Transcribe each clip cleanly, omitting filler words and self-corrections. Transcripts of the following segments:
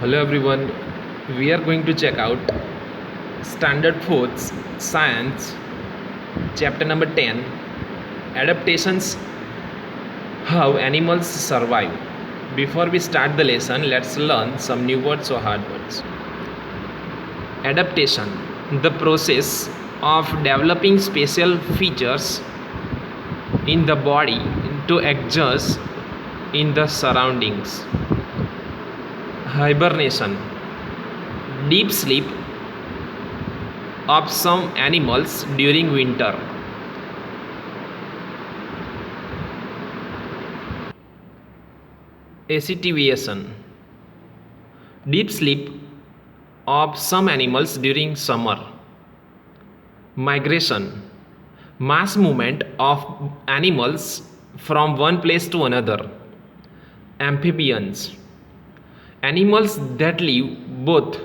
Hello everyone, we are going to check out Standard 4th Science, chapter number 10, Adaptations, How Animals Survive. Before we start the lesson, let's learn some new words or hard words. Adaptation, the process of developing special features in the body to adjust in the surroundings. Hibernation, deep sleep of some animals during winter. Aestivation, deep sleep of some animals during summer. Migration, mass movement of animals from one place to another. Amphibians, animals that live both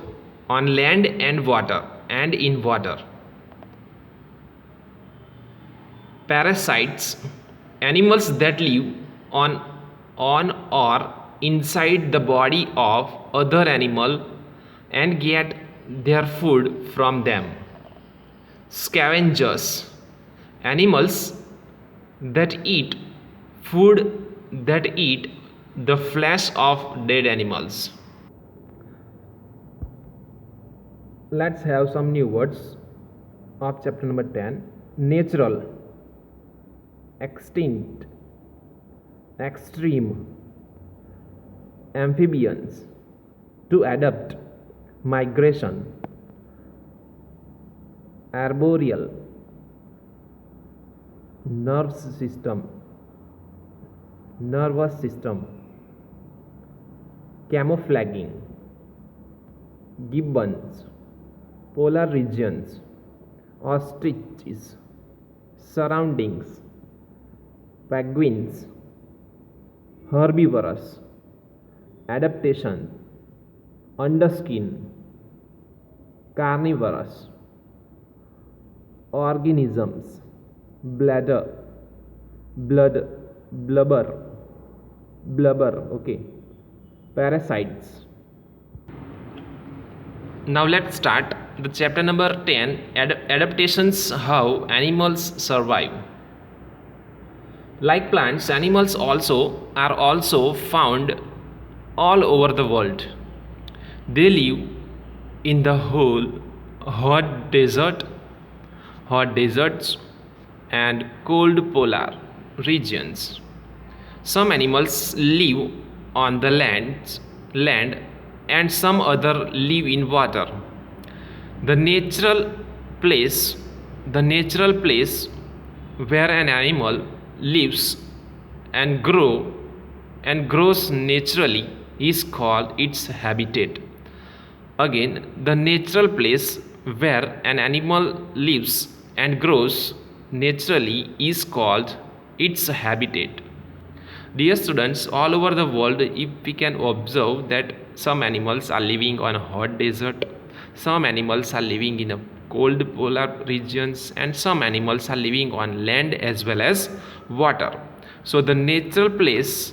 on land and water and in water. Parasites, animals that live on or inside the body of other animal and get their food from them. Scavengers, animals that eat food that eat the flesh of dead animals. Let's have some new words of chapter number 10. Natural, extinct, extreme. Amphibians, to adapt. Migration. Arboreal, nervous system. Camouflaging. Gibbons, polar regions. Ostriches, surroundings. Penguins, herbivorous. Adaptation, underskin. Carnivorous. Organisms, bladder, blood, blubber. Okay. Parasites. Now let's start the chapter number 10, Adaptations, How Animals Survive. Like plants, animals are also found all over the world. They live in the whole hot deserts and cold polar regions. Some animals live on the land and some other live in water. The natural place where an animal lives and grows naturally is called its habitat. Again, the natural place where an animal lives and grows naturally is called its habitat. Dear students, all over the world, if we can observe that some animals are living on a hot desert, some animals are living in a cold polar regions, and some animals are living on land as well as water. So the natural place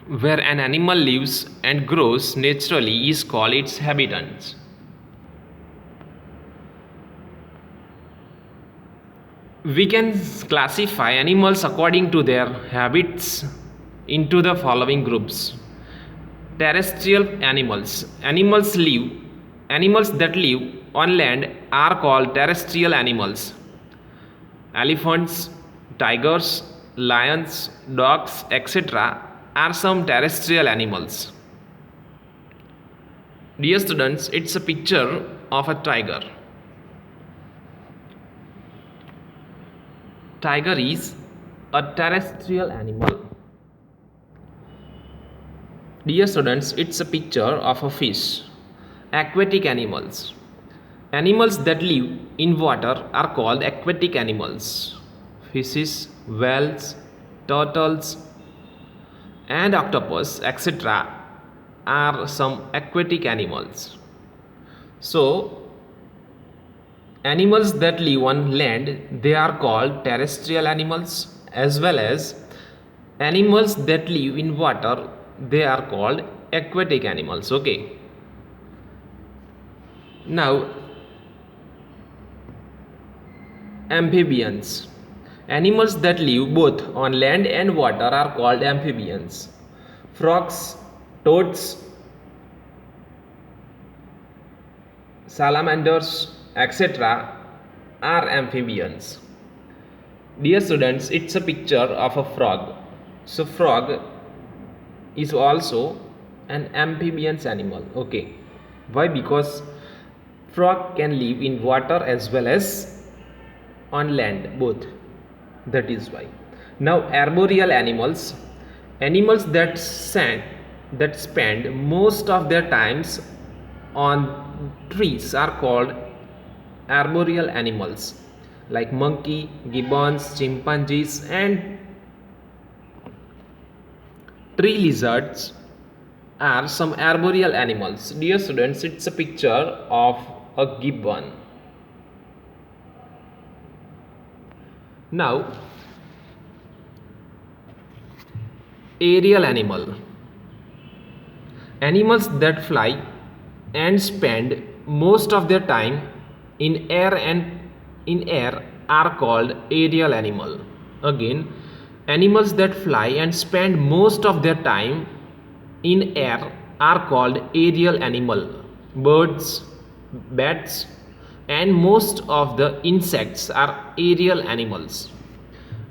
where an animal lives and grows naturally is called its habitat. We can classify animals according to their habits into the following groups. Terrestrial animals. Animals that live on land are called terrestrial animals. Elephants, tigers, lions, dogs, etc. are some terrestrial animals. Dear students, it's a picture of a tiger. Tiger is a terrestrial animal. Dear students, it's a picture of a fish. Aquatic animals. Animals that live in water are called aquatic animals. Fishes, whales, turtles, and octopus, etc. are some aquatic animals. So, animals that live on land, they are called terrestrial animals, as well as animals that live in water, they are called aquatic animals. Okay, now amphibians. Animals that live both on land and water are called amphibians. Frogs, toads, salamanders, etc. are amphibians. Dear students, it's a picture of a frog. So frog is also an amphibians animal. Okay, why? Because frog can live in water as well as on land, both. That is why. Now arboreal animals, animals that spend most of their times on trees are called arboreal animals, like monkey, gibbons, chimpanzees, and tree lizards are some arboreal animals. Dear students, it's a picture of a gibbon. Now aerial animals that fly and spend most of their time in air are called aerial animal. Again, animals that fly and spend most of their time in air are called aerial animal. Birds, bats, and most of the insects are aerial animals.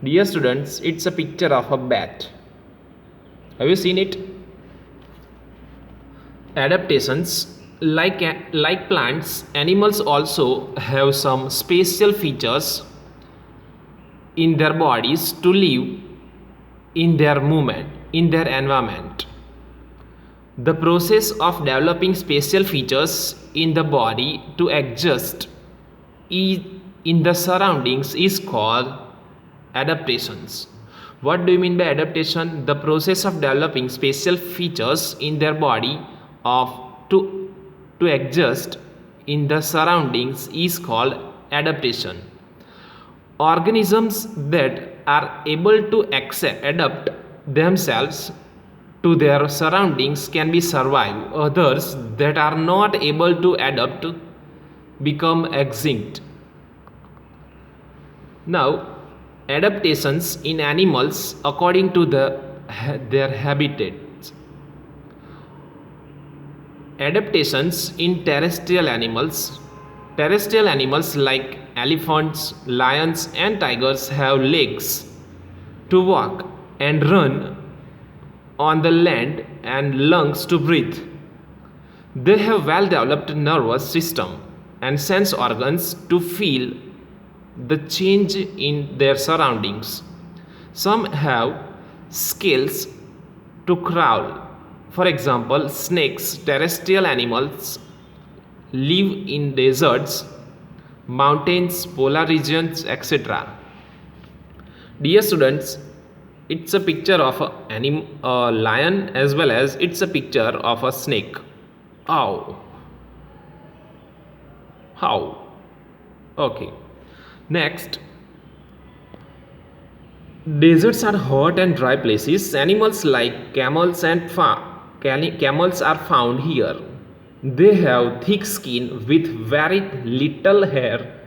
Dear students, it's a picture of a bat. Have you seen it? Adaptations, like plants, animals also have some special features in their bodies to live in their movement, in their environment. The process of developing special features in the body to adjust in the surroundings is called adaptations. What do you mean by adaptation? The process of developing special features in their body of to adjust in the surroundings is called adaptation. Organisms that are able to adapt themselves to their surroundings can be survive. Others that are not able to adapt become extinct. Now, adaptations in animals according to their habitats. Adaptations in terrestrial animals. Terrestrial animals like elephants, lions, and tigers have legs to walk and run on the land and lungs to breathe. They have well developed nervous system and sense organs to feel the change in their surroundings. Some have scales to crawl. For example, snakes, terrestrial animals, live in deserts, mountains, polar regions, etc. Dear students, it's a picture of a lion as well as it's a picture of a snake. Ow. How? Okay. Next, deserts are hot and dry places. Animals like camels camels are found here. They have thick skin with very little hair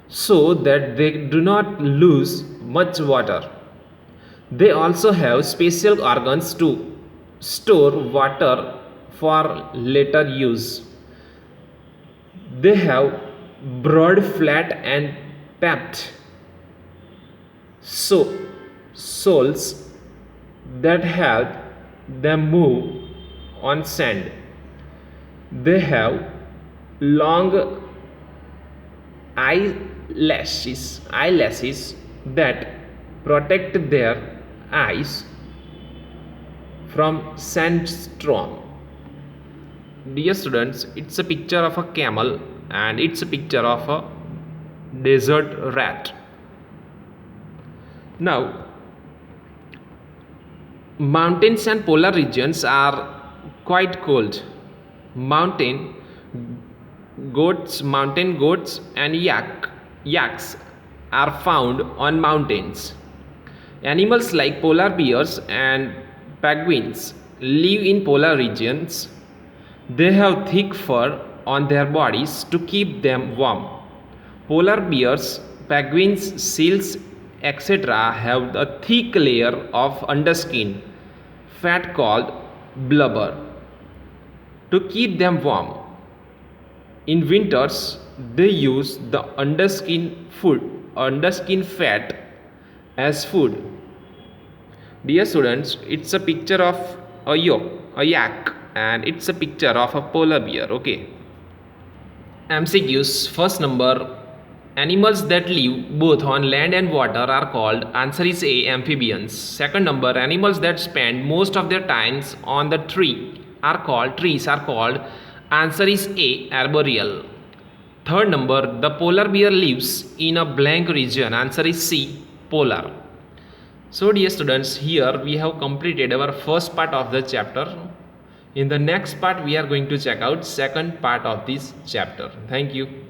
so that they do not lose much water. They also have special organs to store water for later use. They have broad, flat, and papped soles that help them move on sand. They have long eyelashes that protect their eyes from sandstorm. Dear students, it's a picture of a camel and it's a picture of a desert rat. Now, mountains and polar regions are quite cold. Mountain goats and yaks are found on mountains. Animals like polar bears and penguins live in polar regions. They have thick fur on their bodies to keep them warm. Polar bears, penguins, seals, etc. have a thick layer of underskin, fat called blubber, to keep them warm. In winters, they use the underskin fat as food. Dear students, it's a picture of a yak, and it's a picture of a polar bear. Okay. MCQs. First number, animals that live both on land and water are called, answer is A, amphibians. Second number, animals that spend most of their times on the trees are called, answer is A, arboreal. Third number, the polar bear lives in a blank region, answer is C, polar. So dear students, here we have completed our first part of the chapter. In the next part we are going to check out second part of this chapter. Thank you.